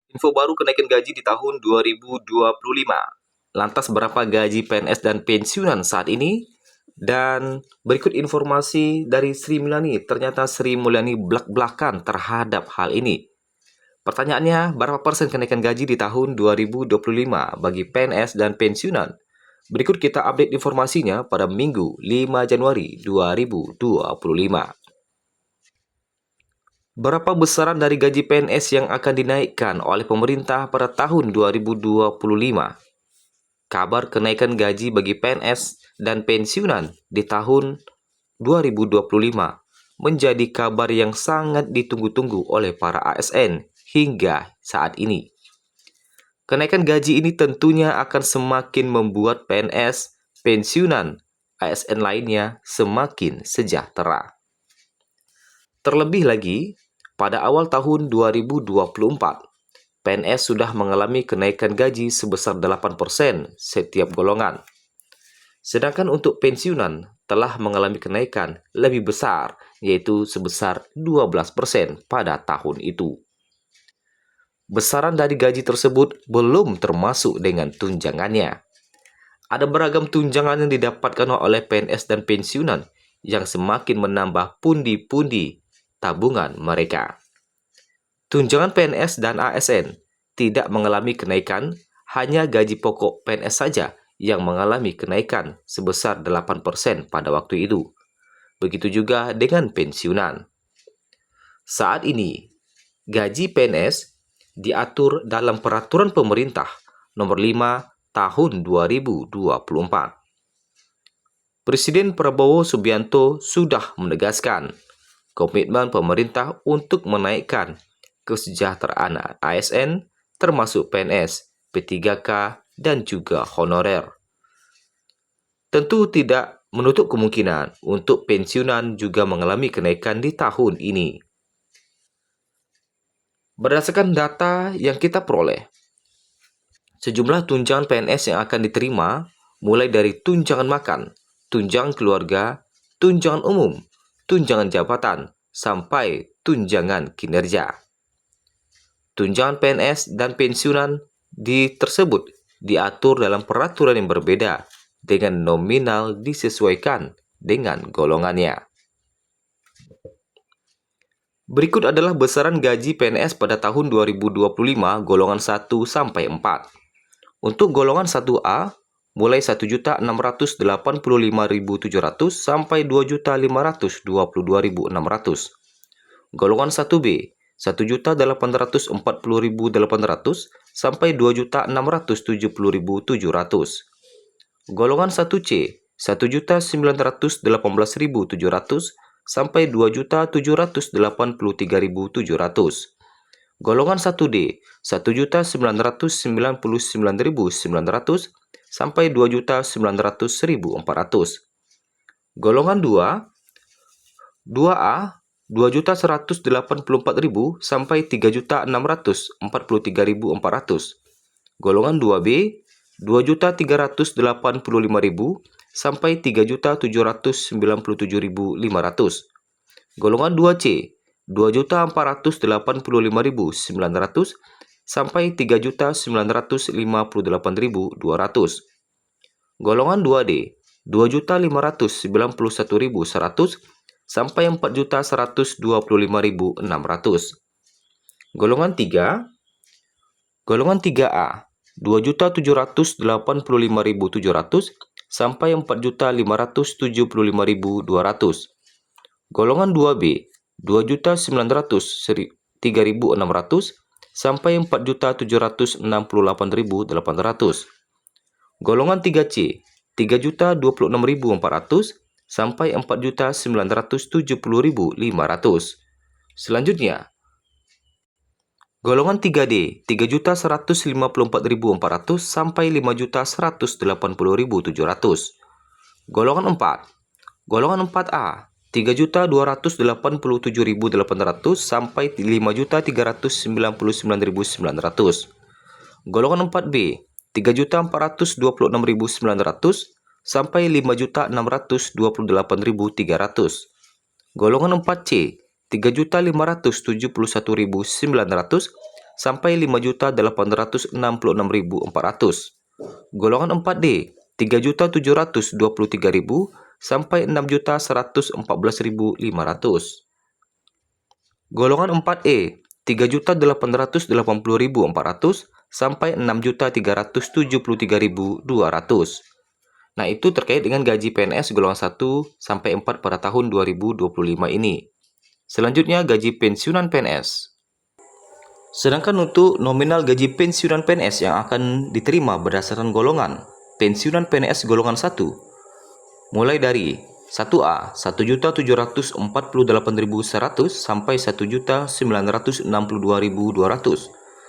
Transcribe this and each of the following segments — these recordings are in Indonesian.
Info baru kenaikan gaji di tahun 2025. Lantas berapa gaji PNS dan pensiunan saat ini? Dan berikut informasi dari Sri Mulyani. Ternyata Sri Mulyani belak-belakan terhadap hal ini. Pertanyaannya, berapa persen kenaikan gaji di tahun 2025 bagi PNS dan pensiunan? Berikut kita update informasinya pada Minggu 5 Januari 2025. Berapa besaran dari gaji PNS yang akan dinaikkan oleh pemerintah pada tahun 2025? Kabar kenaikan gaji bagi PNS dan pensiunan di tahun 2025 menjadi kabar yang sangat ditunggu-tunggu oleh para ASN hingga saat ini. Kenaikan gaji ini tentunya akan semakin membuat PNS, pensiunan, ASN lainnya semakin sejahtera. Terlebih lagi, pada awal tahun 2024, PNS sudah mengalami kenaikan gaji sebesar 8% setiap golongan. Sedangkan untuk pensiunan telah mengalami kenaikan lebih besar, yaitu sebesar 12% pada tahun itu. Besaran dari gaji tersebut belum termasuk dengan tunjangannya. Ada beragam tunjangan yang didapatkan oleh PNS dan pensiunan yang semakin menambah pundi-pundi tabungan mereka. Tunjangan PNS dan ASN tidak mengalami kenaikan, hanya gaji pokok PNS saja yang mengalami kenaikan sebesar 8% pada waktu itu. Begitu juga dengan pensiunan. Saat ini, gaji PNS diatur dalam Peraturan Pemerintah Nomor 5 Tahun 2024. Presiden Prabowo Subianto sudah menegaskan komitmen pemerintah untuk menaikkan kesejahteraan ASN termasuk PNS, P3K, dan juga honorer. Tentu tidak menutup kemungkinan untuk pensiunan juga mengalami kenaikan di tahun ini. Berdasarkan data yang kita peroleh, sejumlah tunjangan PNS yang akan diterima mulai dari tunjangan makan, tunjangan keluarga, tunjangan umum, tunjangan jabatan, sampai tunjangan kinerja. Tunjangan PNS dan pensiunan tersebut diatur dalam peraturan yang berbeda dengan nominal disesuaikan dengan golongannya. Berikut adalah besaran gaji PNS pada tahun 2025 golongan 1 sampai 4. Untuk golongan 1A mulai 1.685.700 sampai 2.522.600. Golongan 1B 1.840.800 sampai 2.670.700. Golongan 1C 1.918.700 sampai 2.783.700. Golongan 1D 1.999.900 sampai 2.900.400. Golongan 2A 2.184.000 sampai 3.643.400. Golongan 2B 2.385.000 sampai 3.797.500. Golongan 2C 2.485.900 sampai 3.958.200. Golongan 2D 2.591.100 sampai 4.125.600. Golongan 3 Golongan 3A 2.785.700 sampai 4.575.200. Golongan 2B 2.903.600 sampai 4.768.800. Golongan 3C 3.026.400 sampai 4.970.500. Selanjutnya, golongan 3D 3.154.400 sampai 5.180.700. Golongan 4 Golongan 4A 3.287.800 sampai 5.399.900. Golongan 4B 3.426.900 sampai 5.628.300. Golongan 4C 3.571.900 sampai 5.866.400. Golongan 4D 3.723.000 sampai 6.114.500. Golongan 4E 3.880.400 sampai 6.373.200. Nah, itu terkait dengan gaji PNS golongan 1 sampai 4 pada tahun 2025 ini. Selanjutnya gaji pensiunan PNS. Sedangkan untuk nominal gaji pensiunan PNS yang akan diterima berdasarkan golongan pensiunan PNS golongan 1 mulai dari 1A 1.748.100 sampai 1.962.200,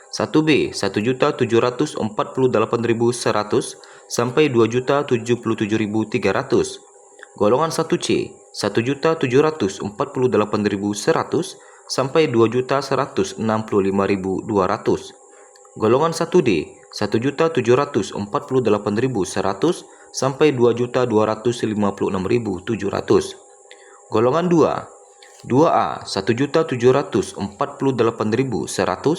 1B 1.748.100 sampai 2.077.300, golongan 1C 1.748.100 sampai 2.165.200, golongan 1D 1.748.100 sampai 2.256.700, golongan 2A 1.748.100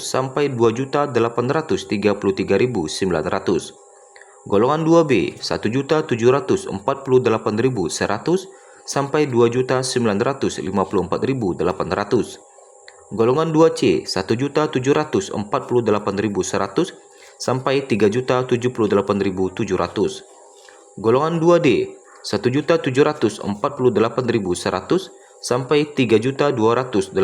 sampai 2.833.900, golongan 2B 1.748.100 sampai 2.954.800, golongan 2C 1.748.100 sampai 3.078.700, golongan 2D 1.748.100 sampai 3.208.800.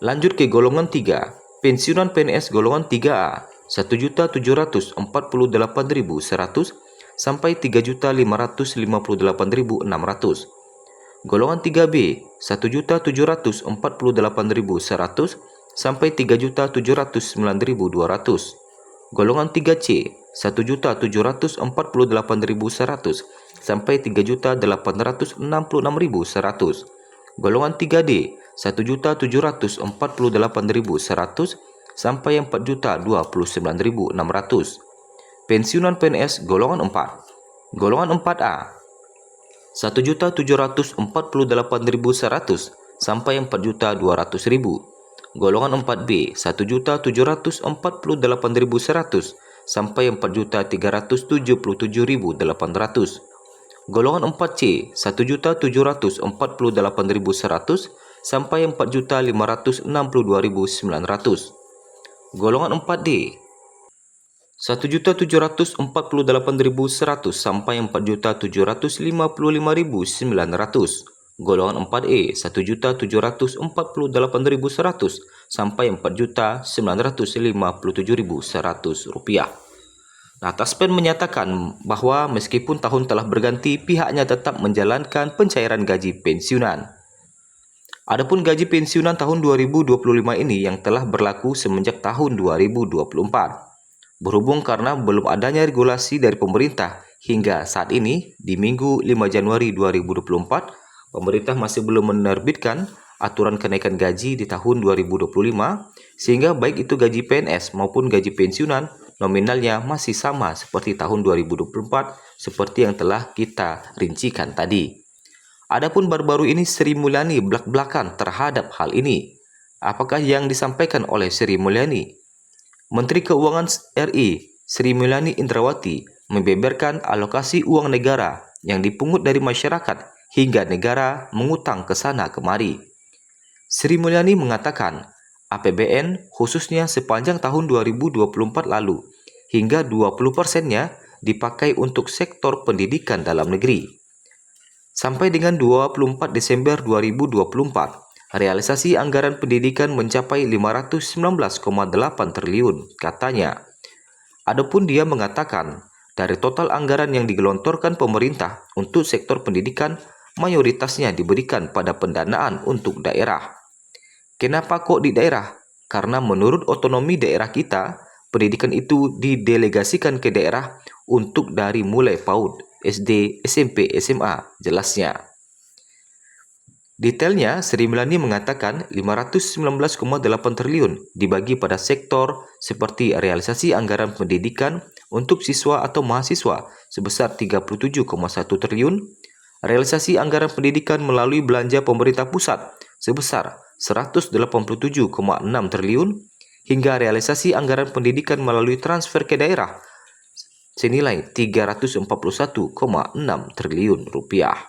Lanjut ke golongan 3, pensiunan PNS golongan 3A 1.748.100 sampai 3.558.600, golongan 3B 1.748.100 sampai 3.709.200, golongan 3C 1.748.100 sampai 3.866.100, golongan 3D 1.748.100 sampai 4.029.600. Pensiunan PNS golongan 4. Golongan 4A 1.748.100 sampai 4.200.000. Golongan 4B 1.748.100 sampai 4.377.800. Golongan 4C 1.748.100 sampai 4.562.900. Golongan 4D 1.748.100 sampai 4.755.900. Golongan 4E 1.748.100 sampai 4.957.100 rupiah. Nah, Taspen menyatakan bahwa meskipun tahun telah berganti, pihaknya tetap menjalankan pencairan gaji pensiunan. Adapun gaji pensiunan tahun 2025 ini yang telah berlaku semenjak tahun 2024. Berhubung karena belum adanya regulasi dari pemerintah hingga saat ini, di Minggu 5 Januari 2024, pemerintah masih belum menerbitkan aturan kenaikan gaji di tahun 2025, sehingga baik itu gaji PNS maupun gaji pensiunan nominalnya masih sama seperti tahun 2024 seperti yang telah kita rincikan tadi. Adapun baru-baru ini Sri Mulyani belak-belakan terhadap hal ini. Apakah yang disampaikan oleh Sri Mulyani? Menteri Keuangan RI Sri Mulyani Indrawati membeberkan alokasi uang negara yang dipungut dari masyarakat hingga negara mengutang ke sana kemari. Sri Mulyani mengatakan, APBN khususnya sepanjang tahun 2024 lalu, hingga 20%-nya dipakai untuk sektor pendidikan dalam negeri. Sampai dengan 24 Desember 2024, realisasi anggaran pendidikan mencapai 519,8 triliun, katanya. Adapun dia mengatakan, dari total anggaran yang digelontorkan pemerintah untuk sektor pendidikan, mayoritasnya diberikan pada pendanaan untuk daerah. Kenapa kok di daerah? Karena menurut otonomi daerah kita, pendidikan itu didelegasikan ke daerah untuk dari mulai PAUD, SD, SMP, SMA, jelasnya. Detailnya, Sri Mulyani mengatakan 519,8 triliun dibagi pada sektor seperti realisasi anggaran pendidikan untuk siswa atau mahasiswa sebesar 37,1 triliun, realisasi anggaran pendidikan melalui belanja pemerintah pusat sebesar 187,6 triliun hingga realisasi anggaran pendidikan melalui transfer ke daerah senilai 341,6 triliun rupiah.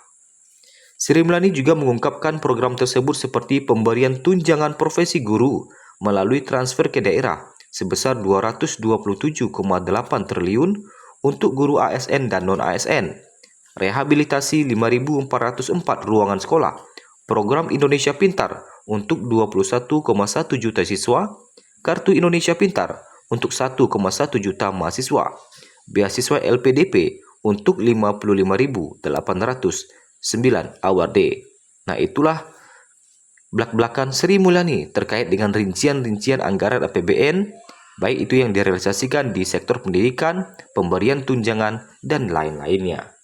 Sri Mulyani juga mengungkapkan program tersebut seperti pemberian tunjangan profesi guru melalui transfer ke daerah sebesar 227,8 triliun untuk guru ASN dan non-ASN, rehabilitasi 5.404 ruangan sekolah, program Indonesia Pintar untuk 21,1 juta siswa, Kartu Indonesia Pintar untuk 1,1 juta mahasiswa, beasiswa LPDP untuk 55.809 award. Nah, itulah belak-belakan Sri Mulyani terkait dengan rincian-rincian anggaran APBN, baik itu yang direalisasikan di sektor pendidikan, pemberian tunjangan, dan lain-lainnya.